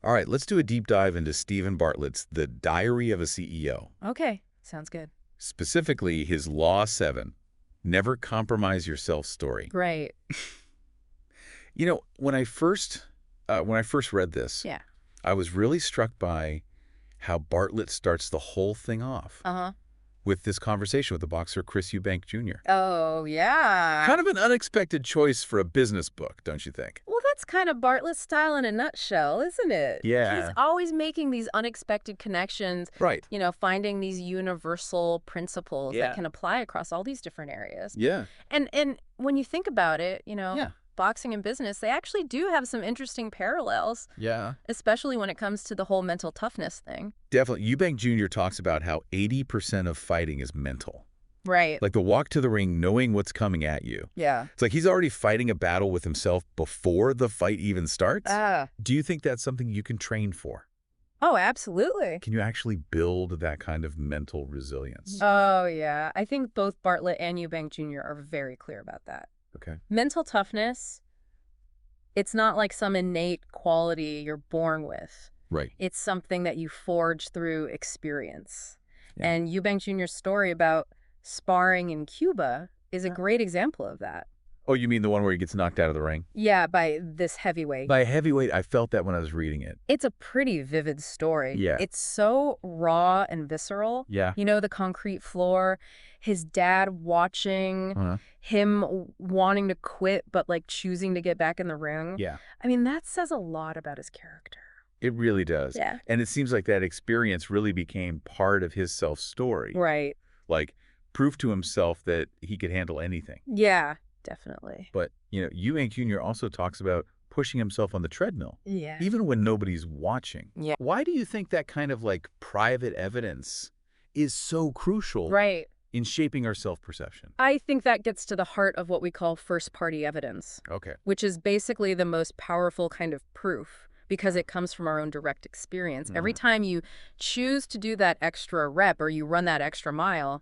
All right, let's do a deep dive into Stephen Bartlett's The Diary of a CEO. Okay, sounds good. Specifically, his Law 7, Never Compromise Yourself story. Great. You know, when I first read this, Yeah. I was really struck by how Bartlett starts the whole thing off Uh-huh. with this conversation with the boxer Chris Eubank Jr. Oh, yeah. Kind of an unexpected choice for a business book, don't you think? Well, that's kind of Bartlett's style in a nutshell, isn't it? Yeah. He's always making these unexpected connections, Right. finding these universal principles Yeah. that can apply across all these different areas. Yeah. And when you think about it, Yeah. boxing and business, they actually do have some interesting parallels, Yeah. especially when it comes to the whole mental toughness thing. Definitely. Eubank Jr. talks about how 80% of fighting is mental. Right. Like the walk to the ring knowing what's coming at you. Yeah. It's like he's already fighting a battle with himself before the fight even starts. Ah. Do you think that's something you can train for? Oh, absolutely. Can you actually build that kind of mental resilience? Oh, yeah. I think both Bartlett and Eubank Jr. are very clear about that. Okay. Mental toughness, it's not like some innate quality you're born with. Right. It's something that you forge through experience. Yeah. And Eubank Jr.'s story about sparring in Cuba is a great example of that. Oh, you mean the one where he gets knocked out of the ring? Yeah, by this heavyweight. By a heavyweight, I felt that when I was reading it. It's a pretty vivid story. Yeah. It's so raw and visceral. Yeah. The concrete floor, his dad watching, him wanting to quit, but like choosing to get back in the ring. Yeah. I mean, that says a lot about his character. It really does. Yeah. And it seems like that experience really became part of his self-story. Right. Like proof to himself that he could handle anything. Yeah, definitely. But, Eubank Jr. also talks about pushing himself on the treadmill, Yeah. even when nobody's watching. Yeah. Why do you think that kind of like private evidence is so crucial Right. in shaping our self-perception? I think that gets to the heart of what we call first-party evidence, Okay. which is basically the most powerful kind of proof because it comes from our own direct experience. Every time you choose to do that extra rep or you run that extra mile,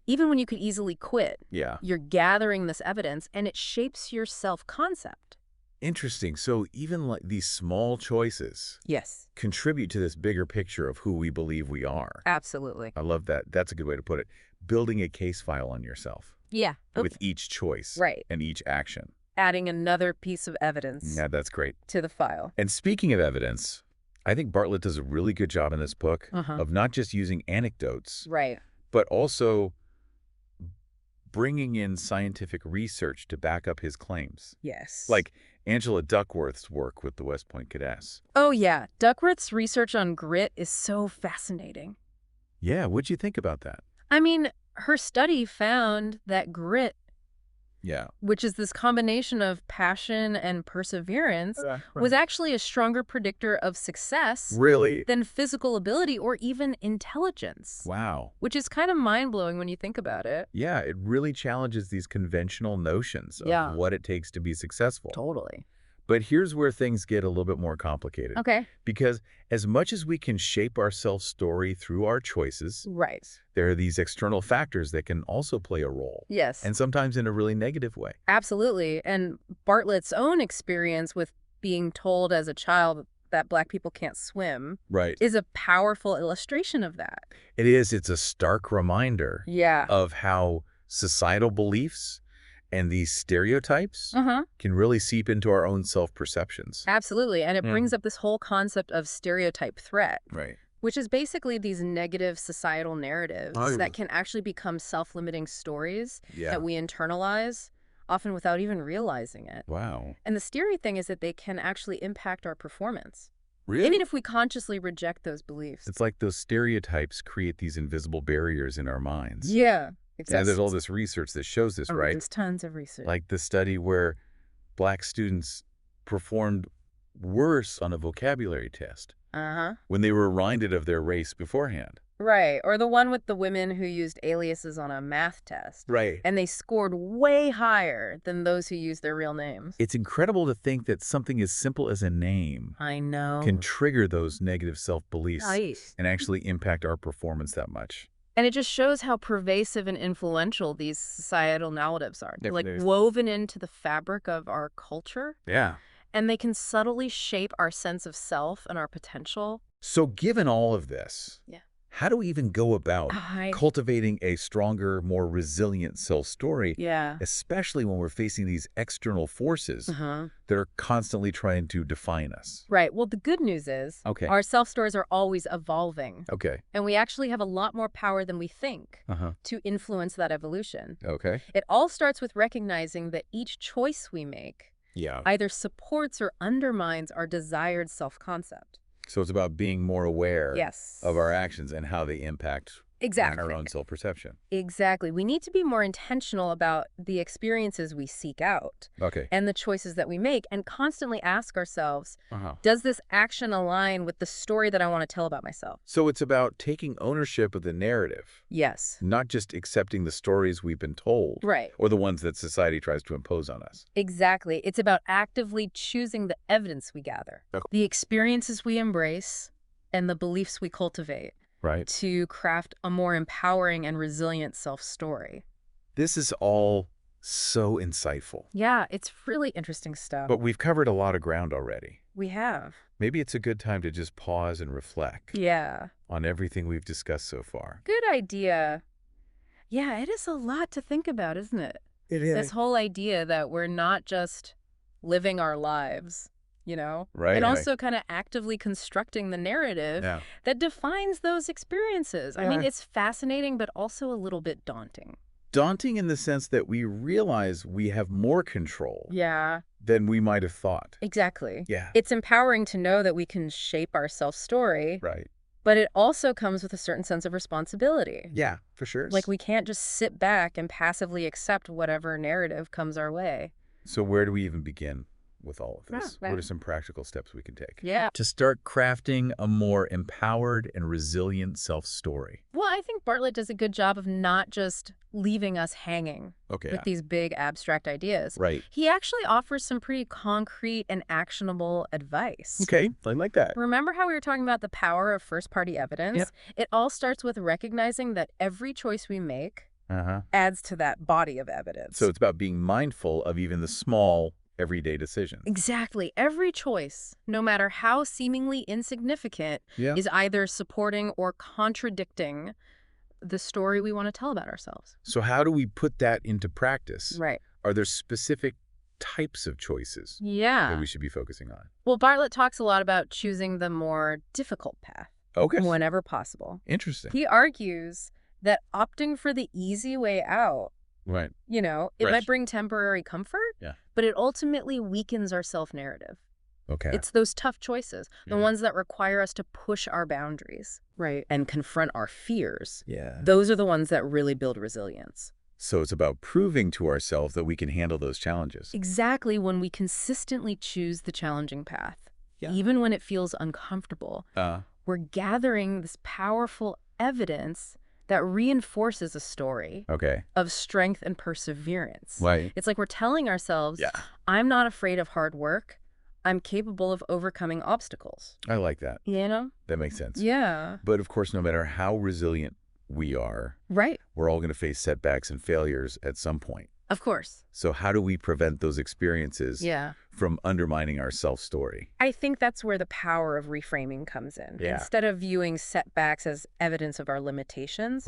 even when you could easily quit, Yeah. you're gathering this evidence and it shapes your self-concept. Interesting. So even like these small choices Yes, contribute to this bigger picture of who we believe we are. absolutely. I love that. That's a good way to put it. Building a case file on yourself Yeah. with each choice Right. and each action. Adding another piece of evidence Yeah, that's great. to the file. And speaking of evidence, I think Bartlett does a really good job in this book of not just using anecdotes, Right. but also bringing in scientific research to back up his claims. Yes. Like Angela Duckworth's work with the West Point cadets. Oh, yeah. Duckworth's research on grit is so fascinating. Yeah, what'd you think about that? I mean, her study found that grit, Yeah. which is this combination of passion and perseverance, was actually a stronger predictor of success Really? than physical ability or even intelligence. Wow. Which is kind of mind-blowing when you think about it. Yeah, it really challenges these conventional notions of what it takes to be successful. Totally. But here's where things get a little bit more complicated. Okay. Because as much as we can shape our self-story through our choices, Right. there are these external factors that can also play a role. Yes. And sometimes in a really negative way. Absolutely. And Bartlett's own experience with being told as a child that Black people can't swim Right. is a powerful illustration of that. It is. It's a stark reminder of how societal beliefs and these stereotypes can really seep into our own self-perceptions. Absolutely. And it brings up this whole concept of stereotype threat, Right. which is basically these negative societal narratives that can actually become self-limiting stories that we internalize, often without even realizing it. Wow. And the scary thing is that they can actually impact our performance, Really? even if we consciously reject those beliefs. It's like those stereotypes create these invisible barriers in our minds. Yeah, exactly. And there's all this research that shows this, right? There's tons of research. Like the study where Black students performed worse on a vocabulary test when they were reminded of their race beforehand. Right. Or the one with the women who used aliases on a math test. Right. And they scored way higher than those who used their real names. It's incredible to think that something as simple as a name I know. can trigger those negative self-beliefs Right. and actually impact our performance that much. And it just shows how pervasive and influential these societal narratives are. They're like There's- woven into the fabric of our culture. Yeah. And they can subtly shape our sense of self and our potential. So given all of this, Yeah. how do we even go about cultivating a stronger, more resilient self-story, especially when we're facing these external forces that are constantly trying to define us? Right. Well, the good news is our self-stories are always evolving. Okay. And we actually have a lot more power than we think to influence that evolution. Okay. It all starts with recognizing that each choice we make either supports or undermines our desired self-concept. So it's about being more aware of our actions and how they impact our own self-perception. Exactly. We need to be more intentional about the experiences we seek out and the choices that we make, and constantly ask ourselves, does this action align with the story that I want to tell about myself? So it's about taking ownership of the narrative. Yes. Not just accepting the stories we've been told. Right. Or the ones that society tries to impose on us. Exactly. It's about actively choosing the evidence we gather, the experiences we embrace, and the beliefs we cultivate. Right. To craft a more empowering and resilient self-story. This is all so insightful. Yeah, it's really interesting stuff. But we've covered a lot of ground already. We have. Maybe it's a good time to just pause and reflect. Yeah. On everything we've discussed so far. Good idea. Yeah, it is a lot to think about, isn't it? It is. This whole idea that we're not just living our lives, Right. And also kind of actively constructing the narrative that defines those experiences. I mean, it's fascinating, but also a little bit daunting. Daunting in the sense that we realize we have more control than we might have thought. Exactly. Yeah. It's empowering to know that we can shape our self-story. Right. But it also comes with a certain sense of responsibility. Yeah, for sure. Like we can't just sit back and passively accept whatever narrative comes our way. So where do we even begin with all of this? What are some practical steps we can take? Yeah. To start crafting a more empowered and resilient self-story. Well, I think Bartlett does a good job of not just leaving us hanging with these big abstract ideas. Right. He actually offers some pretty concrete and actionable advice. Okay, I like that. Remember how we were talking about the power of first-party evidence? Yep. It all starts with recognizing that every choice we make adds to that body of evidence. So it's about being mindful of even the small everyday decisions. Exactly. Every choice, no matter how seemingly insignificant, is either supporting or contradicting the story we want to tell about ourselves. So how do we put that into practice? Right. Are there specific types of choices that we should be focusing on? Well, Bartlett talks a lot about choosing the more difficult path whenever possible. Interesting. He argues that opting for the easy way out, right. It might bring temporary comfort, but it ultimately weakens our self-narrative. Okay. It's those tough choices, the ones that require us to push our boundaries, and confront our fears. Yeah. Those are the ones that really build resilience. So it's about proving to ourselves that we can handle those challenges. Exactly, when we consistently choose the challenging path, even when it feels uncomfortable. We're gathering this powerful evidence that reinforces a story of strength and perseverance. Right. It's like we're telling ourselves, I'm not afraid of hard work. I'm capable of overcoming obstacles. I like that. That makes sense. Yeah. But of course, no matter how resilient we are, we're all going to face setbacks and failures at some point. Of course. So how do we prevent those experiences from undermining our self-story? I think that's where the power of reframing comes in. Instead of viewing setbacks as evidence of our limitations,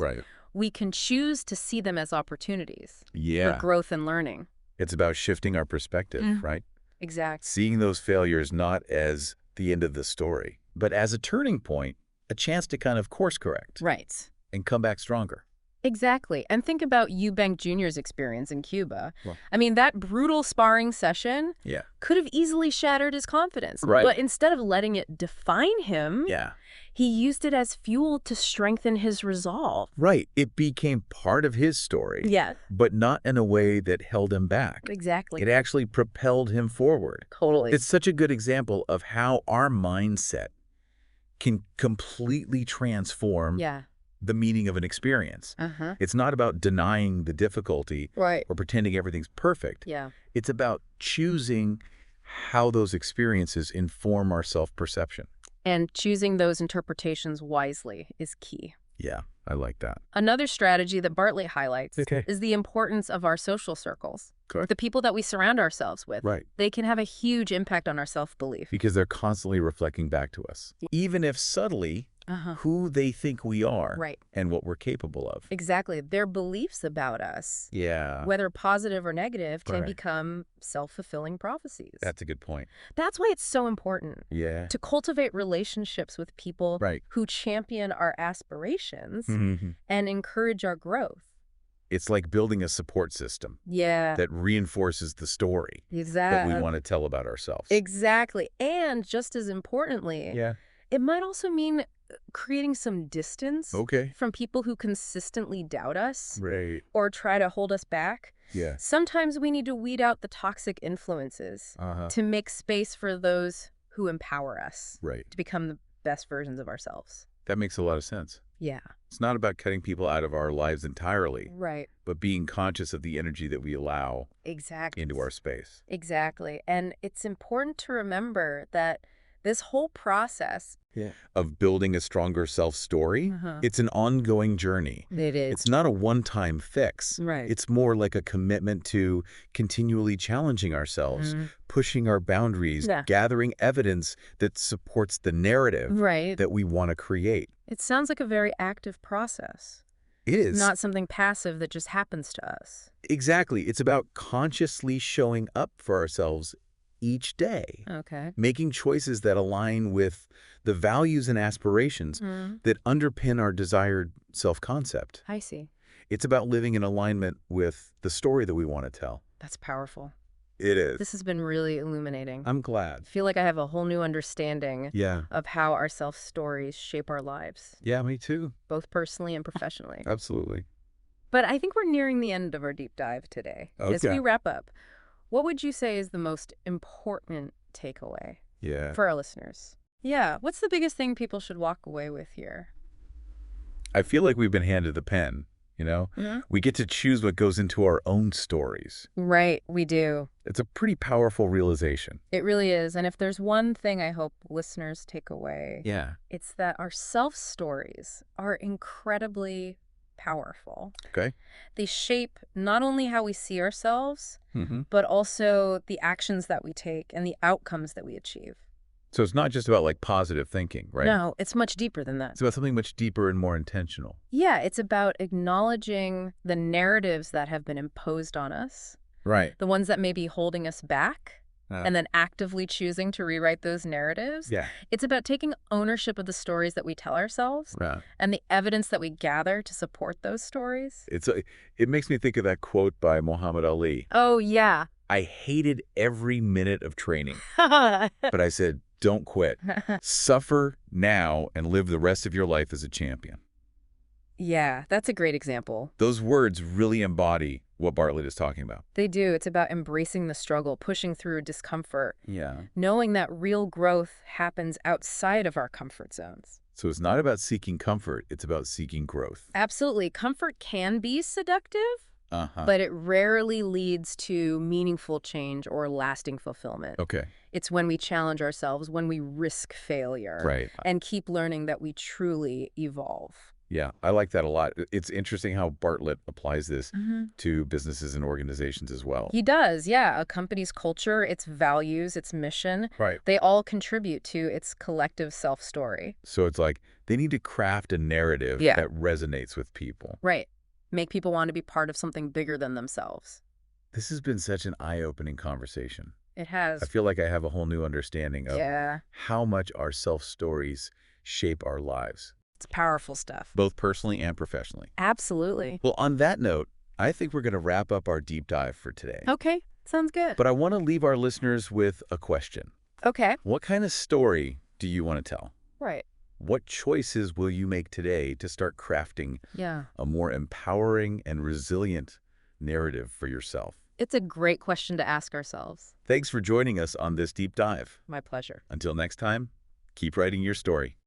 we can choose to see them as opportunities for growth and learning. It's about shifting our perspective, right? Exactly. Seeing those failures not as the end of the story, but as a turning point, a chance to kind of course correct. Right. And come back stronger. Exactly. And think about Eubank Jr.'s experience in Cuba. I mean, that brutal sparring session could have easily shattered his confidence. But instead of letting it define him, he used it as fuel to strengthen his resolve. Right. It became part of his story. But not in a way that held him back. Exactly. It actually propelled him forward. Totally. It's such a good example of how our mindset can completely transform the meaning of an experience. It's not about denying the difficulty or pretending everything's perfect. It's about choosing how those experiences inform our self-perception. And choosing those interpretations wisely is key. Yeah, I like that. Another strategy that Bartlett highlights Okay. is the importance of our social circles. Correct. The people that we surround ourselves with. Right. They can have a huge impact on our self-belief. Because they're constantly reflecting back to us, even if subtly, who they think we are and what we're capable of. Exactly. Their beliefs about us, whether positive or negative, can become self-fulfilling prophecies. That's a good point. That's why it's so important to cultivate relationships with people who champion our aspirations and encourage our growth. It's like building a support system that reinforces the story that we want to tell about ourselves. Exactly. And just as importantly, it might also mean creating some distance from people who consistently doubt us or try to hold us back. Sometimes we need to weed out the toxic influences to make space for those who empower us to become the best versions of ourselves. That makes a lot of sense. Yeah. It's not about cutting people out of our lives entirely, but being conscious of the energy that we allow into our space. Exactly. And it's important to remember that this whole process of building a stronger self-story, it's an ongoing journey. It is. It's not a one-time fix. It's more like a commitment to continually challenging ourselves, pushing our boundaries, gathering evidence that supports the narrative that we want to create. It sounds like a very active process. It is. Not something passive that just happens to us. Exactly. It's about consciously showing up for ourselves each day. Making choices that align with the values and aspirations that underpin our desired self-concept. I see. It's about living in alignment with the story that we want to tell. That's powerful. It is. This has been really illuminating. I'm glad. I feel like I have a whole new understanding of how our self-stories shape our lives. Yeah, me too. Both personally and professionally. Absolutely. But I think we're nearing the end of our deep dive today. As we wrap up, what would you say is the most important takeaway for our listeners? Yeah, what's the biggest thing people should walk away with here? I feel like we've been handed the pen, you know? We get to choose what goes into our own stories. Right, we do. It's a pretty powerful realization. It really is. And if there's one thing I hope listeners take away, it's that our self-stories are incredibly powerful. They shape not only how we see ourselves, but also the actions that we take and the outcomes that we achieve. So it's not just about like positive thinking, right? No, it's much deeper than that. It's about something much deeper and more intentional. Yeah, it's about acknowledging the narratives that have been imposed on us. The ones that may be holding us back. And then actively choosing to rewrite those narratives. It's about taking ownership of the stories that we tell ourselves and the evidence that we gather to support those stories. It makes me think of that quote by Muhammad Ali. Oh, yeah. I hated every minute of training, but I said, don't quit. Suffer now and live the rest of your life as a champion. Yeah, that's a great example. Those words really embody what Bartlett is talking about. They do. It's about embracing the struggle, pushing through discomfort. Yeah. Knowing that real growth happens outside of our comfort zones. So it's not about seeking comfort, it's about seeking growth. Absolutely. Comfort can be seductive, but it rarely leads to meaningful change or lasting fulfillment. It's when we challenge ourselves, when we risk failure, and keep learning that we truly evolve. Yeah, I like that a lot. It's interesting how Bartlett applies this to businesses and organizations as well. He does, yeah. A company's culture, its values, its mission, they all contribute to its collective self-story. So it's like they need to craft a narrative that resonates with people. Make people want to be part of something bigger than themselves. This has been such an eye-opening conversation. It has. I feel like I have a whole new understanding of how much our self-stories shape our lives. It's powerful stuff. Both personally and professionally. Absolutely. Well, on that note, I think we're going to wrap up our deep dive for today. Okay, sounds good. But I want to leave our listeners with a question. Okay. What kind of story do you want to tell? Right. What choices will you make today to start crafting a more empowering and resilient narrative for yourself? It's a great question to ask ourselves. Thanks for joining us on this deep dive. My pleasure. Until next time, keep writing your story.